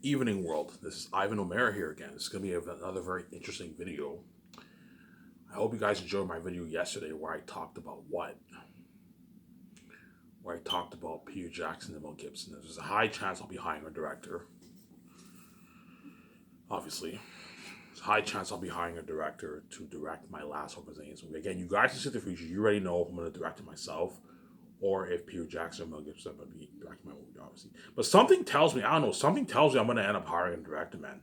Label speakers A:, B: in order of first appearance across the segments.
A: Evening world. This is Ivan O'Mara here again. This is going to be another very interesting video. I hope you guys enjoyed my video yesterday where I talked about what? Where I talked about Peter Jackson and Mel Gibson. There's a high chance I'll be hiring a director. Obviously. There's a high chance I'll be hiring a director to direct my last Hope movie. Again, you guys can see the future. You already know if I'm going to direct it myself or if Peter Jackson or Mel Gibson are going to be directing my movie, obviously. But something tells me, I don't know, something tells me I'm going to end up hiring a director, man.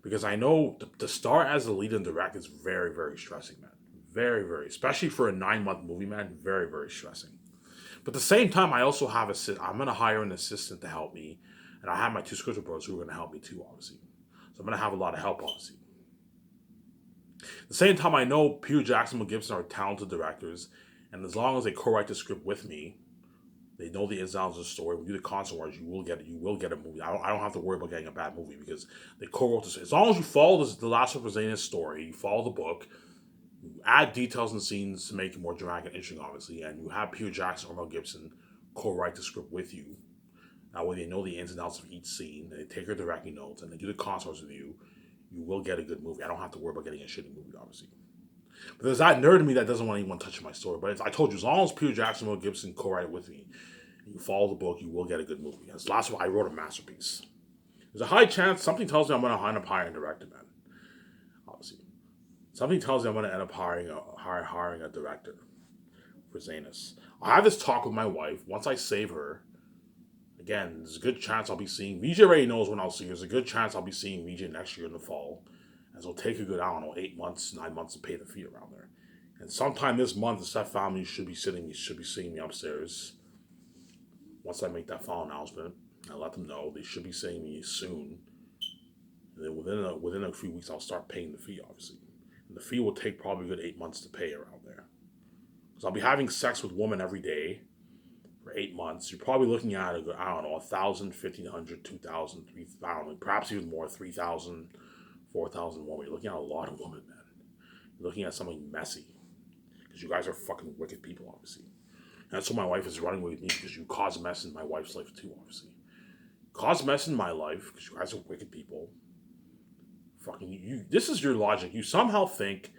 A: Because I know to start as the lead and direct is very, very stressing, man. Very, very. Especially for a 9-month movie, man. Very, very stressing. But at the same time, I also have I'm going to hire an assistant to help me. And I have my two script brothers who are going to help me too, obviously. So I'm going to have a lot of help, obviously. At the same time, I know Peter Jackson and Mel Gibson are talented directors. And as long as they co-write the script with me, they know the ins and outs of the story. When you do the console wars, you will get it. You will get a movie. I don't have to worry about getting a bad movie because they co-wrote this. As long as you follow the Last of Us story, you follow the book, you add details and scenes to make it more dramatic and interesting, obviously, and you have Peter Jackson or Mel Gibson co-write the script with you. That way they know the ins and outs of each scene. They take your directing notes and they do the console with you. You will get a good movie. I don't have to worry about getting a shitty movie, obviously. But there's that nerd in me that doesn't want anyone touching my story. But I told you, as long as Peter Jackson and Mel Gibson co-write it with me, and you follow the book, you will get a good movie. As last one, I wrote a masterpiece. There's a high chance, something tells me I'm going to end up hiring a director, man. Obviously. Something tells me I'm going to end up hiring a director for Zanus. I have this talk with my wife. Once I save her, again, there's a good chance I'll be seeing, VJ already knows when I'll see her. There's a good chance I'll be seeing VJ next year in the fall. As it'll take a good, 8 months, 9 months to pay the fee around there. And sometime this month, the Seth family should be seeing me upstairs. Once I make that final announcement, I let them know they should be seeing me soon. And then within a few weeks, I'll start paying the fee, obviously. And the fee will take probably a good 8 months to pay around there. Because I'll be having sex with women every day for 8 months. You're probably looking at, 1,000, 1,500, 2,000, 3,000, perhaps even more, 3,000. 4,000 women. You're looking at a lot of women, man. You're looking at something messy. Because you guys are fucking wicked people, obviously. And that's why my wife is running with me, because you cause mess in my wife's life too, obviously. Cause mess in my life, because you guys are wicked people. Fucking you. This is your logic. You somehow think,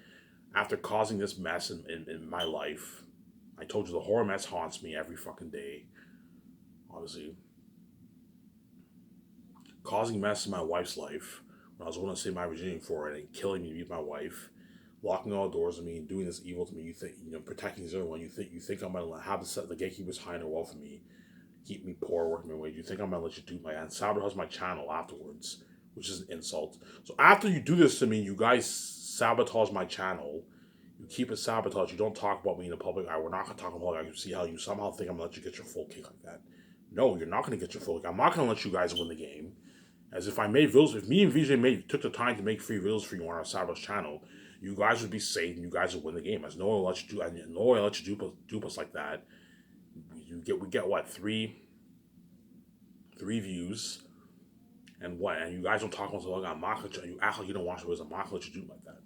A: after causing this mess in my life, I told you the horror mess haunts me every fucking day. Obviously. Causing mess in my wife's life. When I was willing to save my virginity for it and killing me to be my wife, locking all doors on me and doing this evil to me, you think, protecting everyone, you think I'm gonna have the gatekeepers hiding their wealth from me, keep me poor, working my wage. You think I'm gonna let you do and sabotage my channel afterwards, which is an insult. So after you do this to me, you guys sabotage my channel. You keep it sabotaged. You don't talk about me in the public eye. We're not gonna talk about it. You see how you somehow think I'm gonna let you get your full kick like that. No, you're not gonna get your full kick. I'm not gonna let you guys win the game. As if I made videos, if me and VJ took the time to make free videos for you on our Sabotage channel, you guys would be safe and you guys would win the game. As no one will let you do, and no one will let you dupe us like that. We get what, three views, and what? And you guys don't talk about it. I'm not gonna, you act like you don't watch videos. I'm not gonna let you do like that.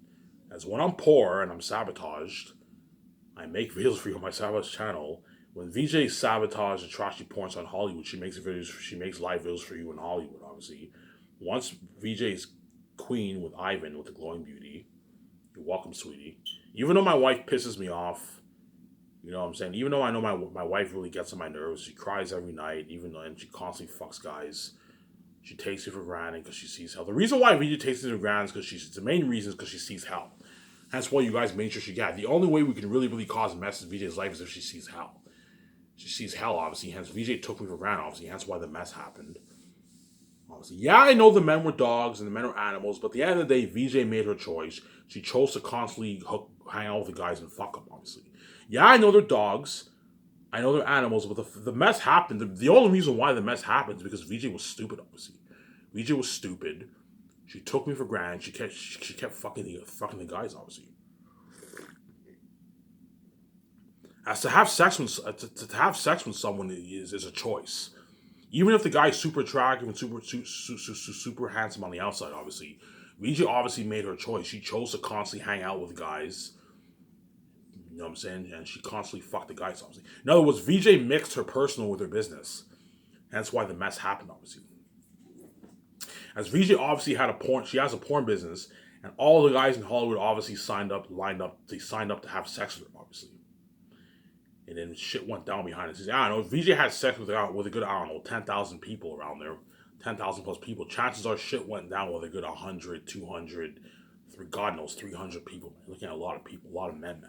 A: As when I'm poor and I'm sabotaged, I make videos for you on my Sabotage channel. When VJ sabotaged and trashy porns on Hollywood, she makes live videos for you in Hollywood, obviously. Once VJ's queen with Ivan with the glowing beauty, you're welcome, sweetie. Even though my wife pisses me off, you know what I'm saying? Even though I know my wife really gets on my nerves, she cries every night, and she constantly fucks guys. She takes it for granted because she sees hell. The reason why VJ takes it for granted is because the main reason is because she sees hell. That's why you guys made sure she got it. The only way we can really, really cause a mess in VJ's life is if she sees hell. She sees hell, obviously, hence VJ took me for granted, obviously, hence why the mess happened. Obviously, yeah, I know the men were dogs and the men were animals, but at the end of the day, VJ made her choice. She chose to constantly hang out with the guys and fuck them, obviously. Yeah, I know they're dogs. I know they're animals, but the mess happened. The only reason why the mess happened is because VJ was stupid, obviously. VJ was stupid. She took me for granted. She kept fucking the guys, obviously. As to have sex with someone is a choice. Even if the guy's super attractive and super handsome on the outside, obviously, VJ obviously made her choice. She chose to constantly hang out with guys. You know what I'm saying? And she constantly fucked the guys, obviously. In other words, VJ mixed her personal with her business. That's why the mess happened, obviously. As VJ obviously she has a porn business, and all the guys in Hollywood obviously they signed up to have sex with her, obviously. And then shit went down behind the scenes. I don't know, if VJ had sex with a good, I don't know, 10,000 people around there, 10,000 plus people, chances are shit went down with a good 100, 200, God knows, 300 people. Man. Looking at a lot of people, a lot of men.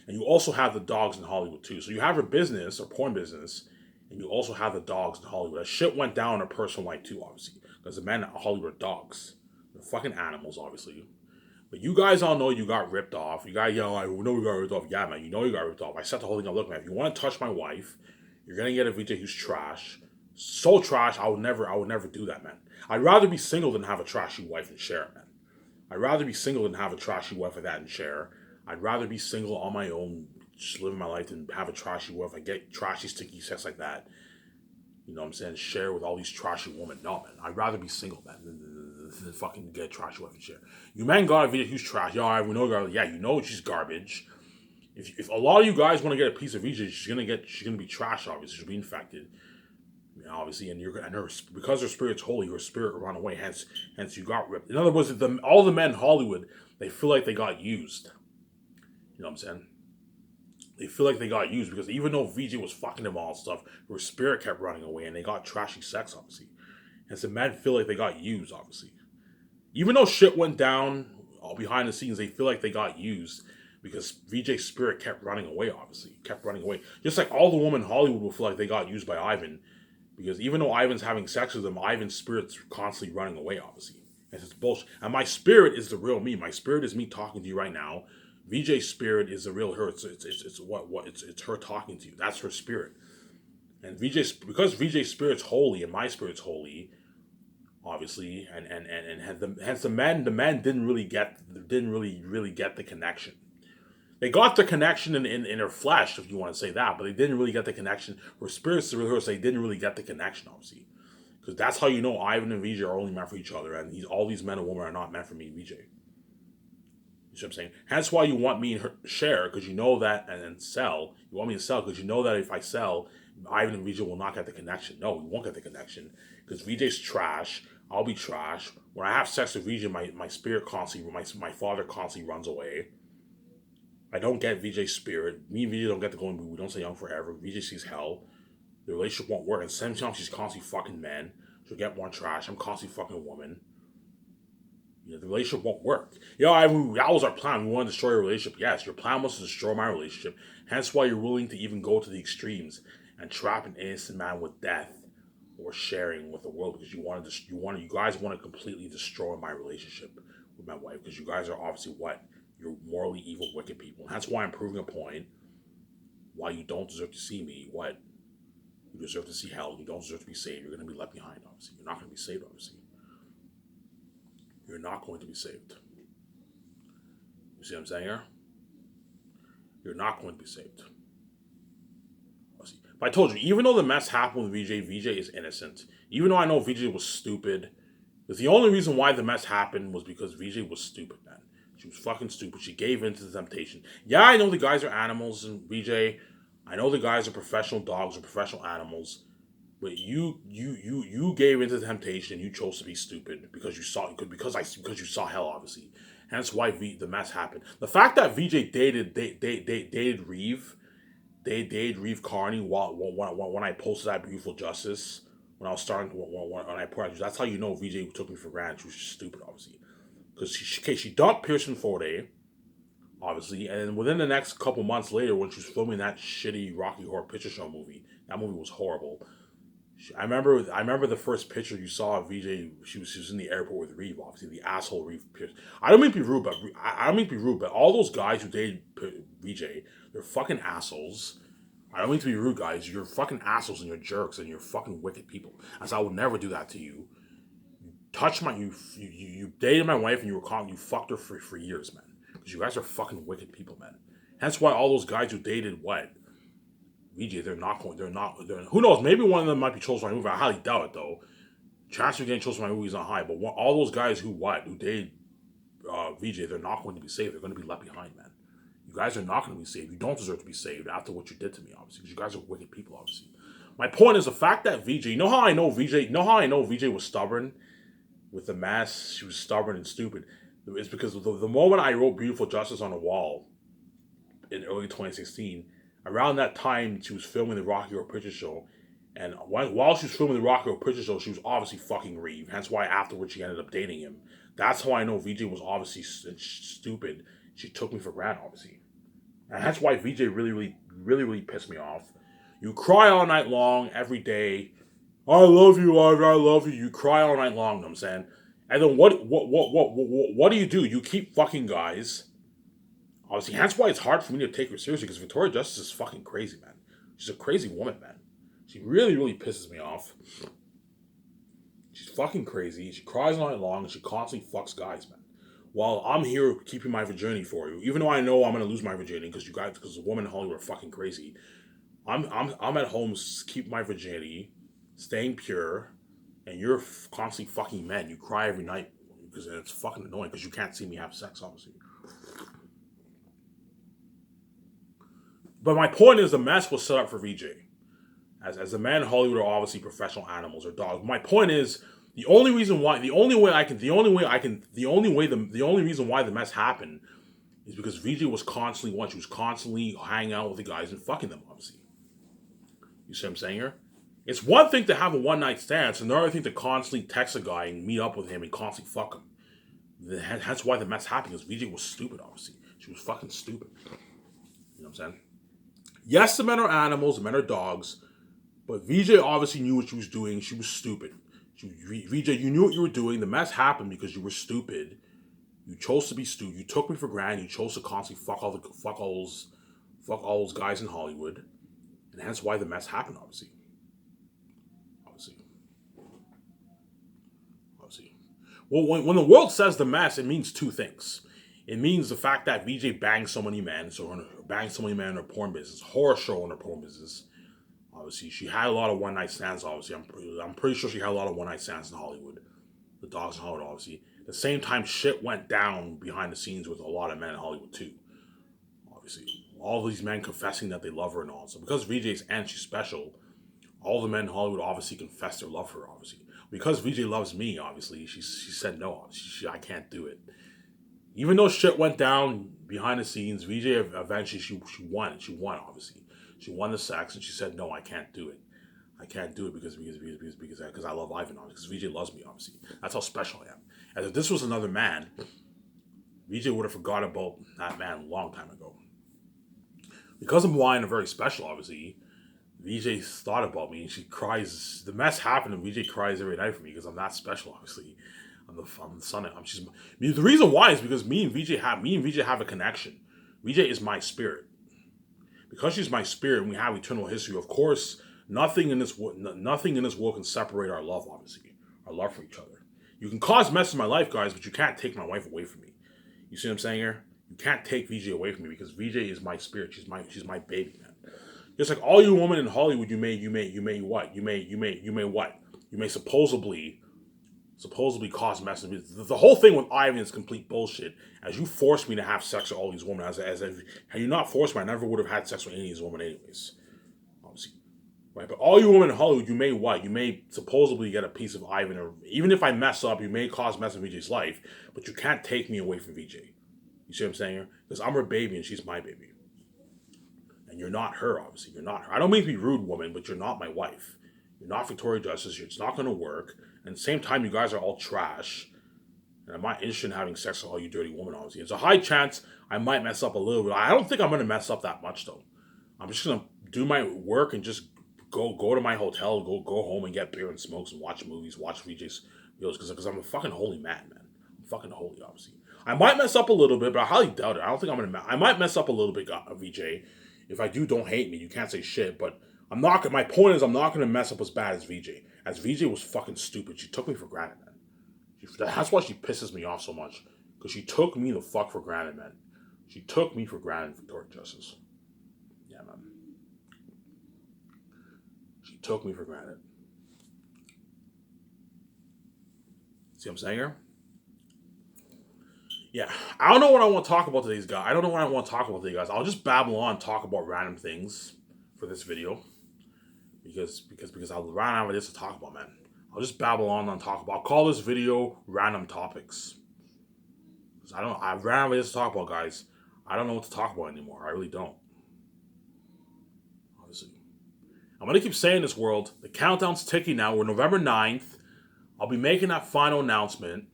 A: And you also have the dogs in Hollywood too. So you have her business, or porn business, and you also have the dogs in Hollywood. That shit went down in her personal life too, obviously. Because the men in Hollywood are dogs. They're fucking animals, obviously. But you guys all know you got ripped off. You guys, I know you got ripped off. Yeah, man, you know you got ripped off. I set the whole thing up. Look, man, if you want to touch my wife, you're gonna get a VJ who's trash. So trash, I would never do that, man. I'd rather be single than have a trashy wife and share it, man. I'd rather be single than have a trashy wife like that and share. I'd rather be single on my own, just living my life, than have a trashy wife. I get trashy, sticky sex like that. You know what I'm saying? Share with all these trashy women. No, man. I'd rather be single, man, than fucking get a trashy wife and share. You men got a video who's trash. Yeah, we know garbage. Yeah, you know she's garbage. If a lot of you guys want to get a piece of VJ, she's gonna be trash. Obviously, she'll be infected. You know, obviously, and because her spirit's holy, her spirit will run away. Hence, you got ripped. In other words, all the men in Hollywood, they feel like they got used. You know what I'm saying? They feel like they got used because even though VJ was fucking them all and stuff, her spirit kept running away and they got trashy sex, obviously. And so men feel like they got used, obviously. Even though shit went down all behind the scenes, they feel like they got used because VJ's spirit kept running away, obviously. Kept running away. Just like all the women in Hollywood will feel like they got used by Ivan because even though Ivan's having sex with them, Ivan's spirit's constantly running away, obviously. And it's bullshit. And my spirit is the real me. My spirit is me talking to you right now. VJ's spirit is the real her. It's her talking to you. That's her spirit. And because VJ's spirit's holy and my spirit's holy, obviously, and hence the men didn't really get the connection. They got the connection in her flesh, if you want to say that, but they didn't really get the connection. Her spirit's the real her, so they didn't really get the connection, obviously. Because that's how you know Ivan and VJ are only meant for each other, and all these men and women are not meant for me and VJ. You see what I'm saying? Hence why you want me and her share, because you know that, and then sell. You want me to sell, because you know that if I sell, Ivan and VJ will not get the connection. No, we won't get the connection, because VJ's trash, I'll be trash. When I have sex with VJ, my spirit constantly, my father constantly runs away. I don't get VJ's spirit. Me and VJ don't get to go in, we don't stay young forever. VJ sees hell. The relationship won't work, and sometimes she's constantly fucking men. She'll get more trash. I'm constantly fucking a woman. You know, the relationship won't work. You know, that was our plan. We want to destroy a relationship. Yes, your plan was to destroy my relationship. Hence why you're willing to even go to the extremes and trap an innocent man with death or sharing with the world because you guys want to completely destroy my relationship with my wife because you guys are obviously what? You're morally evil, wicked people. And that's why I'm proving a point why you don't deserve to see me. What? You deserve to see hell. You don't deserve to be saved. You're going to be left behind, obviously. You're not going to be saved, obviously. You're not going to be saved. You see what I'm saying here? You're not going to be saved. But I told you, even though the mess happened with VJ is innocent. Even though I know VJ was stupid. Because the only reason why the mess happened was because VJ was stupid, man. She was fucking stupid. She gave in to the temptation. Yeah, I know the guys are animals in VJ. I know the guys are professional dogs or professional animals. But you gave into the temptation. You chose to be stupid because you saw hell, obviously. Hence why the mess happened. The fact that VJ dated Reeve, they dated Reeve Carney when I posted that Beautiful Justice, when I was starting when I put out, that's how you know VJ took me for granted. She was just stupid, obviously, because she dumped Pearson Forde, obviously, and within the next couple months later, when she was filming that shitty Rocky Horror Picture Show movie, that movie was horrible. I remember the first picture you saw of VJ. She was in the airport with Reeve, obviously the asshole Reeve Pierce. I don't mean to be rude, but all those guys who dated VJ, they're fucking assholes. I don't mean to be rude, guys. You're fucking assholes and you're jerks and you're fucking wicked people. As I would never do that to you. You dated my wife and you fucked her for years, man. Because you guys are fucking wicked people, man. Hence why all those guys who dated what? VJ, who knows, maybe one of them might be chosen for my movie. I highly doubt it, though. Chance of getting chosen for my movie is not high, but all those guys who dated VJ, they're not going to be saved. They're going to be left behind, man. You guys are not going to be saved. You don't deserve to be saved after what you did to me, obviously, because you guys are wicked people, obviously. My point is the fact that VJ. You know how I know VJ. You know how I know VJ was stubborn with the mask. She was stubborn and stupid. It's because the moment I wrote "Beautiful Justice" on the wall in early 2016, around that time she was filming the Rocky Horror Picture Show, and while she was filming the Rocky Horror Picture Show, she was obviously fucking Reeve. Hence why afterwards she ended up dating him. That's how I know VJ was obviously stupid. She took me for granted, obviously, and that's why VJ really pissed me off. You cry all night long, every day. I love you, Ivy. I love you. You cry all night long. You know what I'm saying, and then what do? You keep fucking guys. Obviously, that's why it's hard for me to take her seriously because Victoria Justice is fucking crazy, man. She's a crazy woman, man. She really pisses me off. She's fucking crazy. She cries all night long and she constantly fucks guys, man. While I'm here keeping my virginity for you, even though I know I'm gonna lose my virginity because the women in Hollywood are fucking crazy. I'm at home keeping my virginity, staying pure, and you're constantly fucking men. You cry every night because it's fucking annoying because you can't see me have sex, obviously. But my point is the mess was set up for VJ. As the men in Hollywood are obviously professional animals or dogs. My point is the only reason why the only reason why the mess happened is because VJ was constantly hanging out with the guys and fucking them, obviously. You see what I'm saying here? It's one thing to have a one night stand, it's another thing to constantly text a guy and meet up with him and constantly fuck him. That's why the mess happened, because VJ was stupid, obviously. She was fucking stupid. You know what I'm saying? Yes, the men are animals, the men are dogs, but VJ obviously knew what she was doing. She was stupid. VJ, you knew what you were doing. The mess happened because you were stupid. You chose to be stupid. You took me for granted. You chose to constantly fuck all those guys in Hollywood, and that's why the mess happened. Obviously. Well, when the world says the mess, it means two things. It means the fact that VJ banged so many men, in her porn business, horror show in her porn business. Obviously, she had a lot of one night stands. Obviously, I'm pretty sure she had a lot of one night stands in Hollywood. The dogs in Hollywood, obviously. At the same time, shit went down behind the scenes with a lot of men in Hollywood too. Obviously, all these men confessing that they love her and all. So because VJ's and she's special, all the men in Hollywood obviously confess their love for her. Obviously, because VJ loves me, obviously she said no. I can't do it. Even though shit went down behind the scenes, VJ eventually she won. She won, obviously. She won the sex and she said, no, I can't do it. I can't do it because I love Ivan, because VJ loves me, obviously. That's how special I am. As if this was another man, VJ would have forgot about that man a long time ago. Because I'm wine and very special, obviously, VJ thought about me and she cries. The mess happened and VJ cries every night for me because I'm that special, obviously. I'm the son. The reason why is because me and VJ have a connection. VJ is my spirit. Because she's my spirit and we have eternal history, of course, nothing in this world can separate our love, obviously. Our love for each other. You can cause mess in my life, guys, but you can't take my wife away from me. You see what I'm saying here? You can't take VJ away from me because VJ is my spirit. She's my baby, man. Just like all you women in Hollywood, you may what? You may supposedly cause mess. The whole thing with Ivan is complete bullshit. As you forced me to have sex with all these women, as if had you not forced me, I never would have had sex with any of these women anyways. Obviously. Right? But all you women in Hollywood, you may what? You may supposedly get a piece of Ivan, or even if I mess up, you may cause mess in VJ's life, but you can't take me away from VJ. You see what I'm saying here? Because I'm her baby and she's my baby. And you're not her, obviously. You're not her. I don't mean to be rude, woman, but you're not my wife. You're not Victoria Justice. It's not going to work. And at the same time, you guys are all trash. And I'm not interested in having sex with all you dirty women, obviously. There's a high chance I might mess up a little bit. I don't think I'm going to mess up that much, though. I'm just going to do my work and just go to my hotel, go home and get beer and smokes and watch movies, watch VJ's videos, because I'm a fucking holy man. I'm fucking holy, obviously. I might mess up a little bit, but I highly doubt it. I don't think I'm going to I might mess up a little bit, VJ. If I do, don't hate me. You can't say shit, but I'm not. My point is, I'm not going to mess up as bad as VJ. As VJ was fucking stupid. She took me for granted, man. That's why she pisses me off so much. Because she took me the fuck for granted, man. She took me for granted, Victoria Justice. Yeah, man. She took me for granted. See what I'm saying here? Yeah, I don't know what I want to talk about today, guys. I don't know what I want to talk about today, guys. I'll just babble on and talk about random things for this video. because I ran out of this to talk about, man. I'll just babble on and talk about. I'll call this video random topics. 'Cause I ran out of this to talk about, guys. I don't know what to talk about anymore. I really don't. Obviously. I'm gonna keep saying this, world. The countdown's ticking now. We're November 9th. I'll be making that final announcement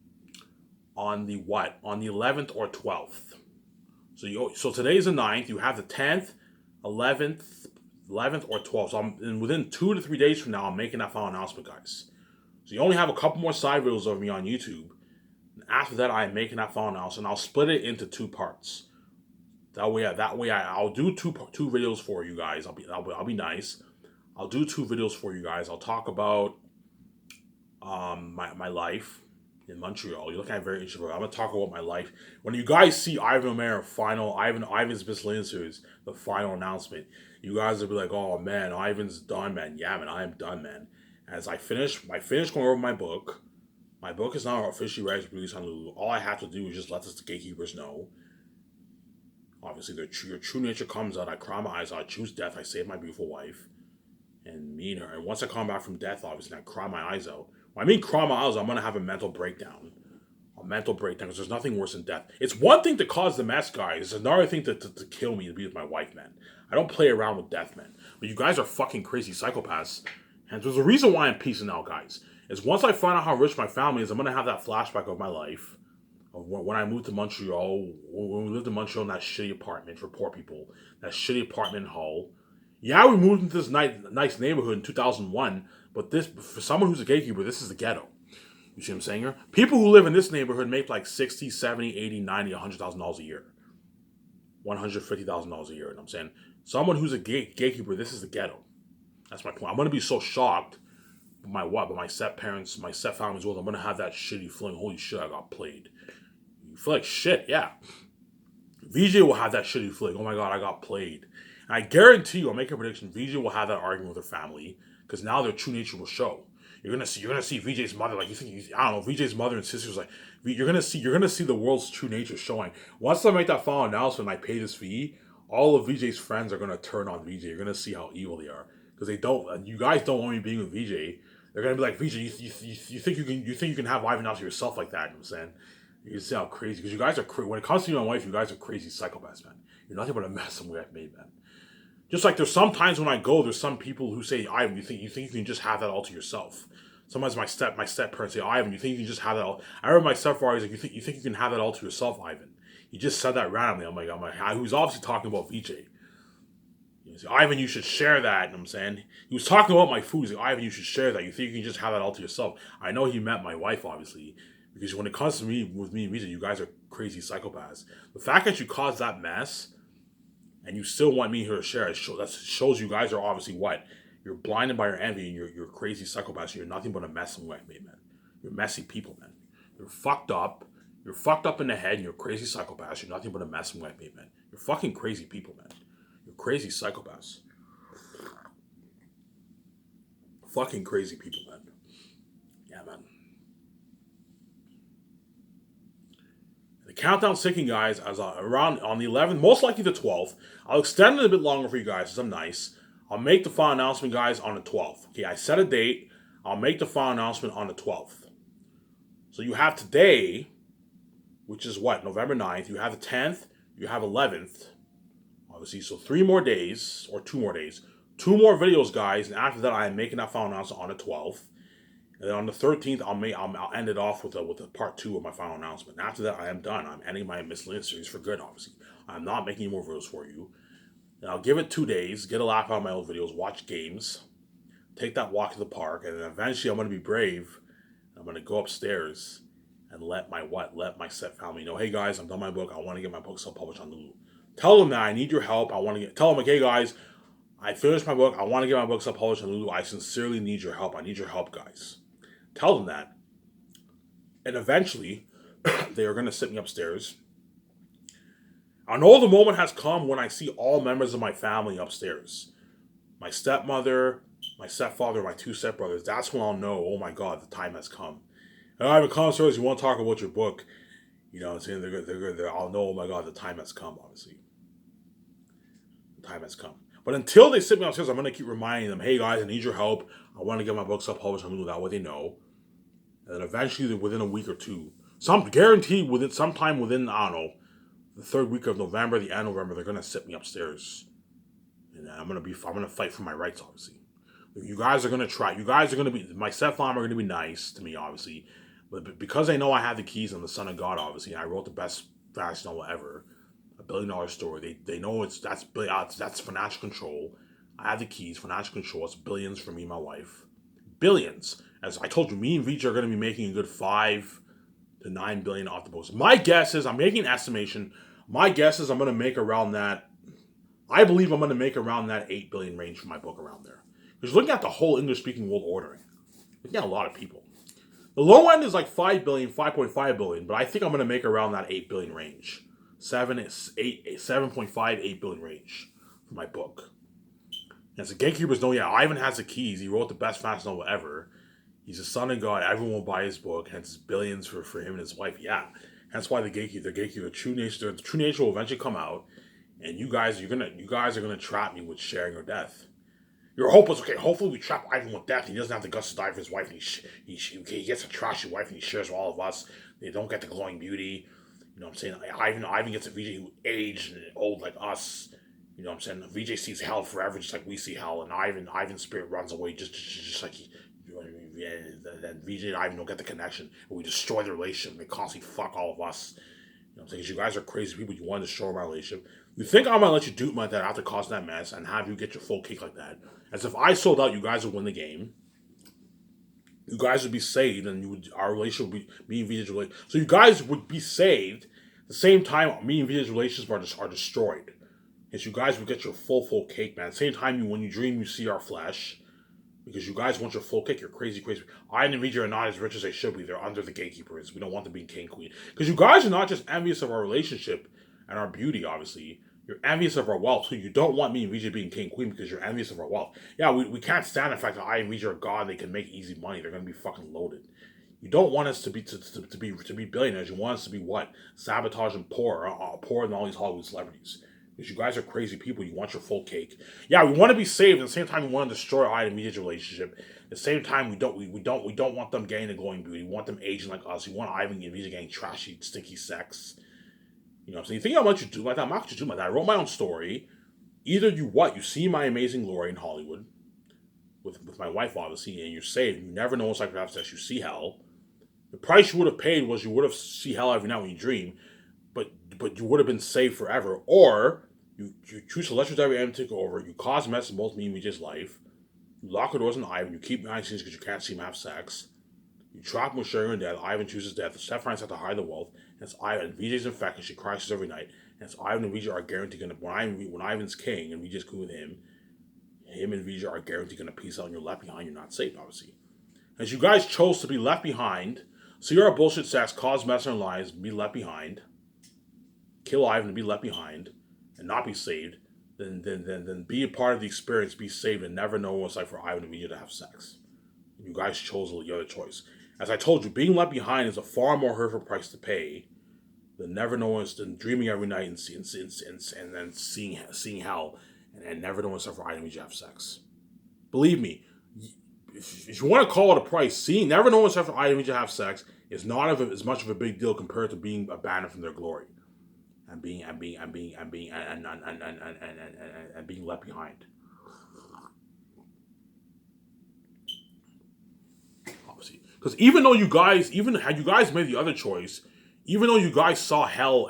A: on the what? On the 11th or 12th. So today's the 9th. You have the 10th, 11th, or 12th. So within 2 to 3 days from now, I'm making that final announcement, guys. So you only have a couple more side videos of me on YouTube. And after that, I am making that final announcement. I'll split it into 2 parts. That way, I'll do two videos for you guys. I'll be nice. I'll do 2 videos for you guys. I'll talk about my life in Montreal. You're looking at very interesting. I'm gonna talk about my life. When you guys see Ivan O'Mara Ivan's Miscellaneous Series, the final announcement, you guys will be like, "Oh man, Ivan's done, man." Yeah, man, I am done, man. As I finish going over my book. My book is now officially ready to release on Lulu. All I have to do is just let the gatekeepers know. Obviously, your true nature comes out. I cry my eyes out. I choose death. I save my beautiful wife. And me and her. And once I come back from death, obviously, I cry my eyes out. When I mean cry my eyes out, I'm going to have a mental breakdown. Because there's nothing worse than death. It's one thing to cause the mess, guys. It's another thing to kill me, to be with my wife, man. I don't play around with death, man. But you guys are fucking crazy psychopaths. And there's a reason why I'm peacing out, guys. Is once I find out how rich my family is, I'm going to have that flashback of my life. Of when I moved to Montreal, when we lived in Montreal in that shitty apartment for poor people. That shitty apartment in Hull. Yeah, we moved into this nice neighborhood in 2001, but for someone who's a gatekeeper, this is the ghetto. You see what I'm saying here? People who live in this neighborhood make like $60, $70, $80, $90, $100,000 a year. $150,000 a year, you know what I'm saying? Someone who's a gatekeeper, this is the ghetto. That's my point. I'm going to be so shocked by my step parents, my step family's world. I'm going to have that shitty feeling, holy shit, I got played. You feel like shit, yeah. VJ will have that shitty feeling, oh my god, I got played. And I guarantee you, I'll make a prediction, VJ will have that argument with her family, because now their true nature will show. You're gonna see VJ's mother, like I don't know, VJ's mother and sisters, like you're gonna see the world's true nature showing. Once I make that final announcement and I pay this fee, all of VJ's friends are gonna turn on VJ. You're gonna see how evil they are. Because you guys don't want me being with VJ. They're gonna be like, VJ, you think you can have Ivan out to yourself like that, you know what I'm saying? You can see how crazy, because you guys are when it comes to you and my wife, you guys are crazy psychopaths, man. You're nothing but a mess of I've made, man. Just like there's sometimes when I go, there's some people who say, Ivan, you think you can just have that all to yourself. Sometimes my step parents say, Ivan, you think you can just have that all? I remember my stepfather was like, you think you can have that all to yourself, Ivan? He just said that randomly. I'm like, he was obviously talking about VJ. He said, Ivan, you should share that. You know what I'm saying? He was talking about my food. He's like, Ivan, you should share that. You think you can just have that all to yourself? I know he meant my wife, obviously, because when it comes to me, with me and VJ, you guys are crazy psychopaths. The fact that you caused that mess, and you still want me here to share, that shows you guys are obviously what? You're blinded by your envy, and you're crazy psychopaths. You're nothing but a mess in white, man. You're messy people, man. You're fucked up. You're fucked up in the head, and you're crazy psychopaths. You're nothing but a mess in white, man. You're fucking crazy people, man. You're crazy psychopaths. Fucking crazy people, man. Yeah, man. The countdown's ticking, guys, as around on the 11th, most likely the 12th. I'll extend it a bit longer for you guys, because I'm nice. I'll make the final announcement, guys, on the 12th. Okay, I set a date. I'll make the final announcement on the 12th. So you have today, which is what, November 9th. You have the 10th. You have 11th. Obviously, so 3 more days, or 2 more days. 2 more videos, guys, and after that, I am making that final announcement on the 12th. And then on the 13th, I'll end it off with a part 2 of my final announcement. And after that, I am done. I'm ending my miscellaneous series for good, obviously. I'm not making any more videos for you. And I'll give it 2 days, get a laugh out of my old videos, watch games, take that walk to the park, and then eventually I'm going to be brave. I'm going to go upstairs and let my set family know, hey guys, I'm done my book. I want to get my book self-published on Lulu. Tell them that I need your help. Tell them, like, hey guys, I finished my book. I want to get my book self-published on Lulu. I sincerely need your help. I need your help, guys. Tell them that. And eventually, they are going to sit me upstairs. I know the moment has come when I see all members of my family upstairs. My stepmother, my stepfather, my 2 stepbrothers. That's when I'll know, oh my god, the time has come. And I have a conversation, you want to talk about your book. You know what I'm saying? I'll know, oh my god, the time has come, obviously. The time has come. But until they sit me upstairs, I'm going to keep reminding them, hey guys, I need your help. I want to get my books up published. I'm going to do that what they know. And then eventually, within a week or two, sometime within, I don't know, the third week of November, the end of November, they're going to sit me upstairs. And I'm going to fight for my rights, obviously. You guys are going to try. You guys are going to be, my stepmom are going to be nice to me, obviously. But because they know I have the keys, I'm the son of God, obviously. And I wrote the best fast novel ever. $1 billion story. They know that's financial control. I have the keys, financial control. It's billions for me and my wife. Billions. As I told you, me and Vijay are going to be making a good $5 to $9 billion off the books. My guess is, I'm making an estimation. My guess is I'm going to make around that. I believe I'm going to make around that 8 billion range for my book around there. Because looking at the whole English-speaking world ordering, looking at a lot of people. The low end is like 5 billion, 5.5 billion, but I think I'm going to make around that 8 billion range. 7.5, 8 billion range for my book. And so gatekeepers know, yeah, Ivan has the keys. He wrote the best fast novel ever. He's a son of God. Everyone will buy his book. Hence, billions for him and his wife. Yeah. Hence why the gatekeeper, the true nature will eventually come out. And you guys are gonna trap me with sharing or death. Your hope was, okay, hopefully we trap Ivan with death. He doesn't have the guts to die for his wife. And he gets a trashy wife and he shares with all of us. They don't get the glowing beauty. You know what I'm saying? Ivan gets a Vijay who aged and old like us. You know what I'm saying? Vijay sees hell forever just like we see hell. And Ivan's spirit runs away just like he... Then Vijay and Ivan don't get the connection. And we destroy the relationship. And they constantly fuck all of us. You know what I'm saying? Because you guys are crazy people. You want to destroy my relationship. You think I'm going to let you dupe me like that after causing that mess and have you get your full cake like that. As if I sold out, you guys would win the game. You guys would be saved, and our relationship would be me and Vijay's relationship. So you guys would be saved. At the same time, me and Vijay's relationships are destroyed. Because you guys would get your full cake, man. At the same time, when you dream, you see our flesh. Because you guys want your full cake. You're crazy. I and Vijay are not as rich as they should be. They're under the gatekeepers. We don't want them being king, queen. Because you guys are not just envious of our relationship and our beauty, obviously. You're envious of our wealth. So you don't want me and Vijay being king, queen because you're envious of our wealth. Yeah, we can't stand the fact that I and Vijay are God. They can make easy money. They're going to be fucking loaded. You don't want us to be billionaires. You want us to be what? Sabotage and poor than all these Hollywood celebrities. Because you guys are crazy people. You want your full cake. Yeah, we want to be saved. At the same time, we want to destroy I and Vijay's relationship. At the same time, we don't want them getting the glowing beauty. We want them aging like us. We want Ivan and Vijay getting trashy, stinky sex. You know what I'm saying? You think I'm going to let you do like that? I'm not going to do like that. I wrote my own story. Either you see my amazing glory in Hollywood with my wife, obviously, and you're saved. You never know what's like to have sex. You see hell. The price you would have paid was you would have see hell every night when you dream, but you would have been saved forever. Or you choose to let your every enemy take over. You cause mess in both me and Vijay's life. You lock the doors on Ivan. You keep behind scenes because you can't see him have sex. You trap him with sharing death. Ivan chooses death. The stepfriends have to hide the wealth. And it's Ivan. Vijay's infected. She cries every night. And it's Ivan and Vijay are guaranteed going to... When Ivan's king and Vijay's cool with him and Vijay are guaranteed going to peace out and you're left behind. You're not safe, obviously. As you guys chose to be left behind, so you're a bullshit sex, cause mess in our lives, be left behind, kill Ivan and be left behind, and not be saved, then be a part of the experience, be saved, and never know what it's like for Ivan and Vijay to have sex. You guys chose the other choice. As I told you, being left behind is a far more hurtful price to pay than never knowing, than dreaming every night and then seeing hell and never knowing stuff for Ivan and Vijay have sex. Believe me, if you want to call it a price, never knowing stuff for Ivan and Vijay have sex is not as much of a big deal compared to being abandoned from their glory and being left behind. Obviously, because even had you guys made the other choice, even though you guys saw hell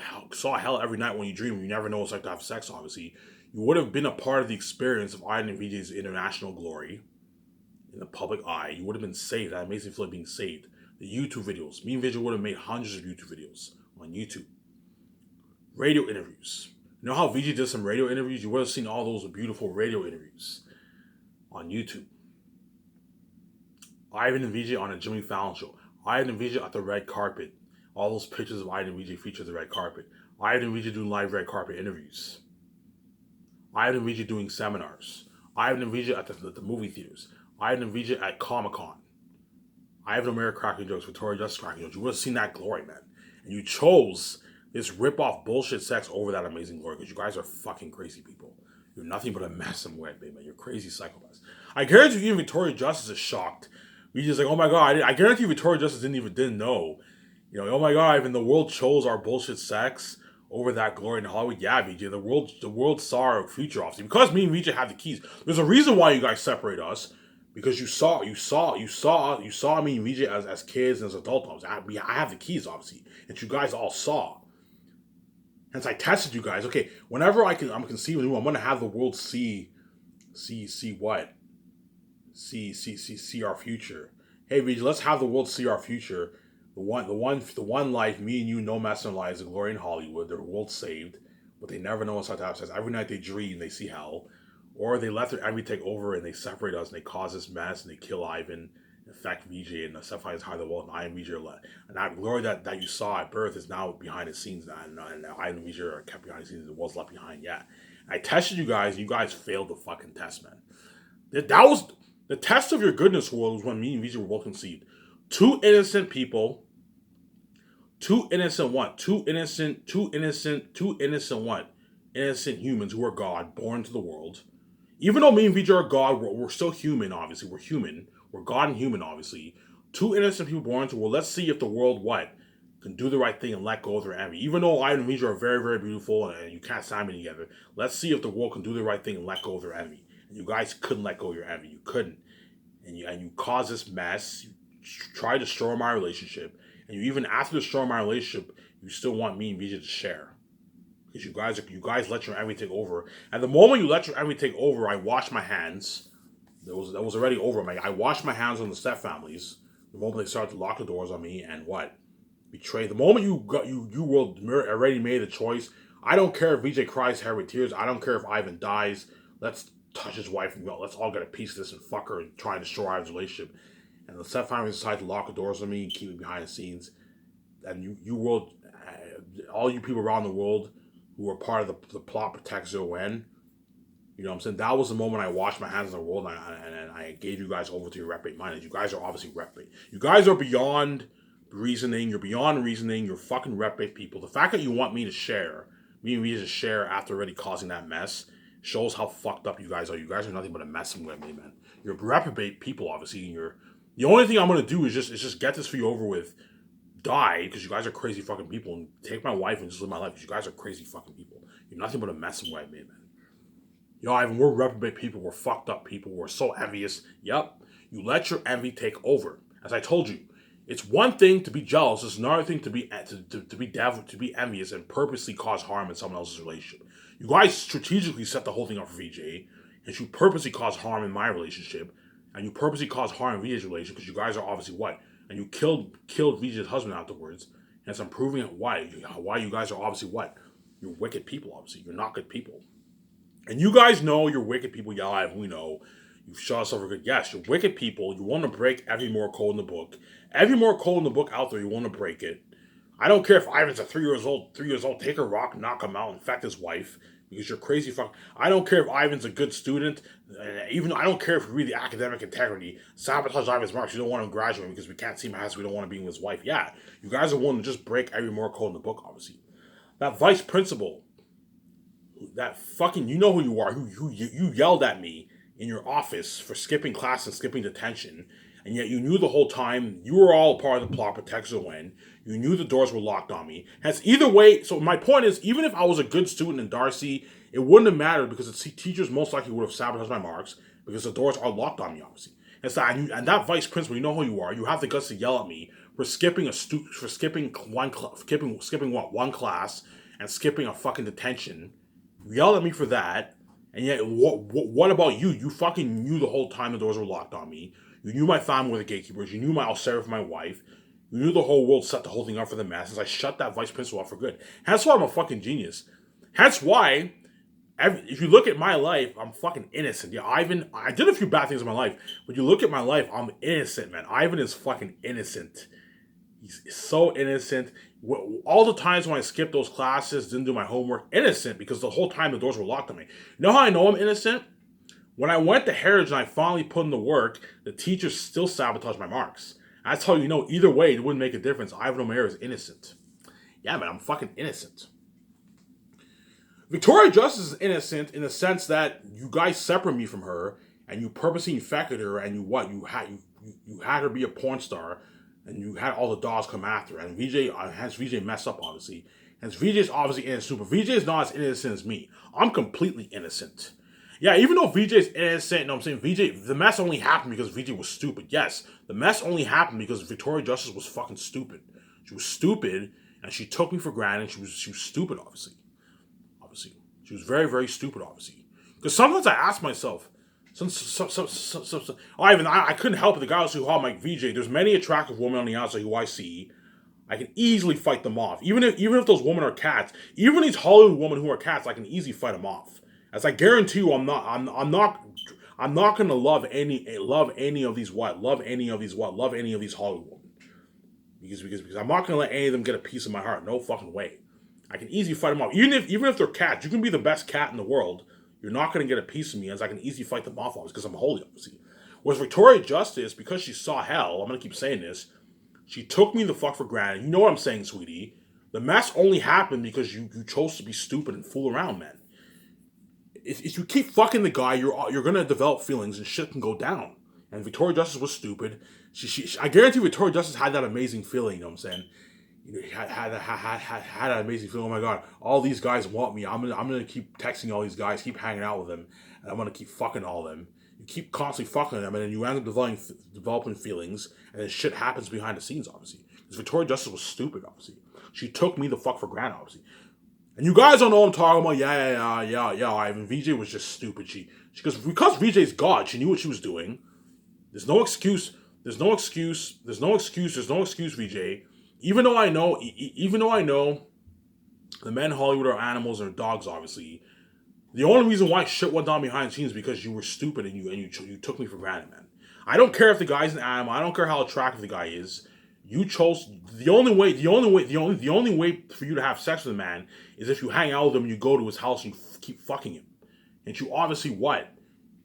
A: every night when you dream, you never know what it's like to have sex. Obviously, you would have been a part of the experience of Ivan and Vijay's international glory in the public eye. You would have been saved. That amazing feeling of being saved. The YouTube videos. Me and Vijay would have made hundreds of YouTube videos on YouTube. Radio interviews. You know how Vijay did some radio interviews? You would have seen all those beautiful radio interviews on YouTube. Ivan and Vijay on a Jimmy Fallon show. Ivan and Vijay at the red carpet. All those pictures of Ivan and Vijay feature the red carpet. Ivan and Vijay doing live red carpet interviews. Ivan and Vijay doing seminars. Ivan and Vijay at the movie theaters. Ivan and Vijay at Comic-Con. Ivan and Mary cracking jokes, Victoria Justice cracking jokes. You would have seen that glory, man. And you chose this rip-off bullshit sex over that amazing glory because you guys are fucking crazy people. You're nothing but a mess and wet, man. You're crazy psychopaths. I guarantee you, even Victoria Justice is shocked. We just like, oh my god, I guarantee you, Victoria Justice didn't know. Oh my god, even the world chose our bullshit sex over that glory in Hollywood. Yeah, VJ, the world saw our future, obviously, because me and VJ have the keys. There's a reason why you guys separate us. Because you saw me and VJ as kids and as adults. I have the keys, obviously, and you guys all saw. Hence, I tested you guys. Okay, whenever I'm conceiving, I'm gonna have the world see what, see our future. Hey, VJ, let's have the world see our future. The one life, me and you, no messing lives, the glory in Hollywood. Their world saved, but they never know what such happens. Every night they dream, they see hell. Or they let their envy take over and they separate us and they cause this mess and they kill Ivan, infect VJ, and Seth finds high the wall and I and VJ are let. And that glory that you saw at birth is now behind the scenes now, and I and VJ are kept behind the scenes and the world's left behind. Yeah. And I tested you guys and you guys failed the fucking test, man. That was the test of your goodness world was when me and VJ were both conceived. Two innocent people, two innocent humans who are God, born to the world. Even though me and VJ are God, we're still human, obviously. We're human. We're God and human, obviously. Two innocent people born into the world. Let's see if the world, can do the right thing and let go of their envy. Even though I and VJ are very, very beautiful and you can't stand me together, let's see if the world can do the right thing and let go of their envy. And you guys couldn't let go of your envy. You couldn't. And you caused this mess. You tried to destroy my relationship. And you even, after destroying my relationship, you still want me and VJ to share. Because you guys let your envy take over. At the moment you let your envy take over, I washed my hands. That was already over. I washed my hands on the step families. The moment they started to lock the doors on me and betray. The moment you already made a choice. I don't care if VJ cries hair with tears. I don't care if Ivan dies. Let's touch his wife and go. Let's all get a piece of this and fuck her and try and destroy Ivan's relationship. And the step families decided to lock the doors on me and keep me behind the scenes. And all you people around the world who were part of the plot protect Zero-N. You know what I'm saying? That was the moment I washed my hands in the world and I gave you guys over to your reprobate mind. You guys are obviously reprobate. You guys are beyond reasoning. You're beyond reasoning. You're fucking reprobate people. The fact that you want me and me to share after already causing that mess shows how fucked up you guys are. You guys are nothing but a mess with me, man. You're reprobate people, obviously. And the only thing I'm gonna do is just get this for you over with. Die, because you guys are crazy fucking people, and take my wife and just live my life, because you guys are crazy fucking people. You're nothing but a mess in white man. Ivan, we're reprobate people, we're fucked up people, we're so envious. Yep, you let your envy take over. As I told you, it's one thing to be jealous, it's another thing to be envious and purposely cause harm in someone else's relationship. You guys strategically set the whole thing up for VJ, and you purposely cause harm in my relationship, and you purposely cause harm in VJ's relationship, because you guys are obviously and you killed VJ's husband afterwards, and it's proving why you guys are obviously you're wicked people, obviously. You're not good people. And you guys know you're wicked people, yeah, we know. You've shot yourself a good, yes, you're wicked people. You want to break every moral code in the book. Every moral code in the book out there, you want to break it. I don't care if Ivan's 3 years old, take a rock, knock him out, infect his wife. Because you're crazy fuck. I don't care if Ivan's a good student. Even I don't care if you read the academic integrity. Sabotage Ivan's marks. You don't want him graduating because we can't see him as we don't want to be with his wife. Yeah, you guys are willing to just break every moral code in the book, obviously. That vice principal, that fucking, you know who you are. Who you yelled at me in your office for skipping class and skipping detention. And yet you knew the whole time you were all part of the plot protect Zero-N. You knew the doors were locked on me. Hence, either way, so my point is, even if I was a good student in Darcy, it wouldn't have mattered because the teachers most likely would have sabotaged my marks because the doors are locked on me, obviously. And that vice principal, you know who you are. You have the guts to yell at me for skipping one class and skipping a fucking detention. You yelled at me for that. And yet, what about you? You fucking knew the whole time the doors were locked on me. You knew my family were the gatekeepers. You knew I'll serve my wife. You knew the whole world set the whole thing up for the masses. I shut that vice principal up for good. That's why I'm a fucking genius. That's why, if you look at my life, I'm fucking innocent. Yeah, Ivan, I did a few bad things in my life, but you look at my life, I'm innocent, man. Ivan is fucking innocent. He's so innocent. All the times when I skipped those classes, didn't do my homework, innocent, because the whole time the doors were locked on me. You know how I know I'm innocent? When I went to Heritage and I finally put in the work, the teachers still sabotaged my marks. That's how you know either way it wouldn't make a difference. Ivan O'Meara is innocent. Yeah, man, I'm fucking innocent. Victoria Justice is innocent in the sense that you guys separate me from her and you purposely infected her and you had her be a porn star and you had all the dogs come after her. And VJ messed up obviously. And VJ is obviously innocent, but VJ is not as innocent as me. I'm completely innocent. Yeah, even though VJ is innocent, you know what I'm saying? The mess only happened because VJ was stupid. Yes, the mess only happened because Victoria Justice was fucking stupid. She was stupid and she took me for granted. She was stupid, obviously. She was very, very stupid, obviously. Because sometimes I ask myself, I couldn't help it. The guy was who I'm like, VJ, there's many attractive women on the outside who I see. I can easily fight them off. Even if those women are cats, even these Hollywood women who are cats, I can easily fight them off. As I guarantee you, I'm not gonna love any of these Hollywood women. Because I'm not gonna let any of them get a piece of my heart. No fucking way. I can easily fight them off. Even if they're cats, you can be the best cat in the world. You're not going to get a piece of me, as I can easily fight them off because I'm holy, obviously. Whereas Victoria Justice, because she saw hell, I'm going to keep saying this, she took me the fuck for granted. You know what I'm saying, sweetie. The mess only happened because you chose to be stupid and fool around, man. If you keep fucking the guy, you're going to develop feelings and shit can go down. And Victoria Justice was stupid. I guarantee Victoria Justice had that amazing feeling, you know what I'm saying? You know, had that amazing feeling. Oh my god, all these guys want me. I'm gonna keep texting all these guys, keep hanging out with them, and I'm gonna keep fucking all of them. You keep constantly fucking them, and then you end up developing feelings, and then shit happens behind the scenes, obviously. Because Victoria Justice was stupid, obviously. She took me the fuck for granted, obviously. And you guys don't know what I'm talking about. Yeah. Ivan, VJ was just stupid. Because VJ's God, she knew what she was doing. There's no excuse, VJ. Even though I know the men in Hollywood are animals or dogs, obviously, the only reason why shit went down behind the scenes is because you were stupid and you took me for granted, man. I don't care if the guy's an animal. I don't care how attractive the guy is. You chose the only way for you to have sex with a man is if you hang out with him, you go to his house and you keep fucking him. And you obviously what?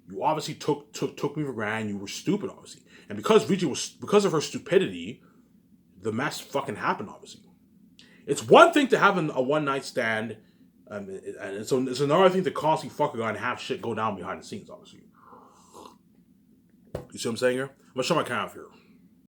A: You obviously took me for granted. You were stupid, obviously, and because of her stupidity, the mess fucking happened, obviously. It's one thing to have a one-night stand, and it's another thing to constantly fuck a guy and have shit go down behind the scenes, obviously. You see what I'm saying here? I'm gonna show my camera here.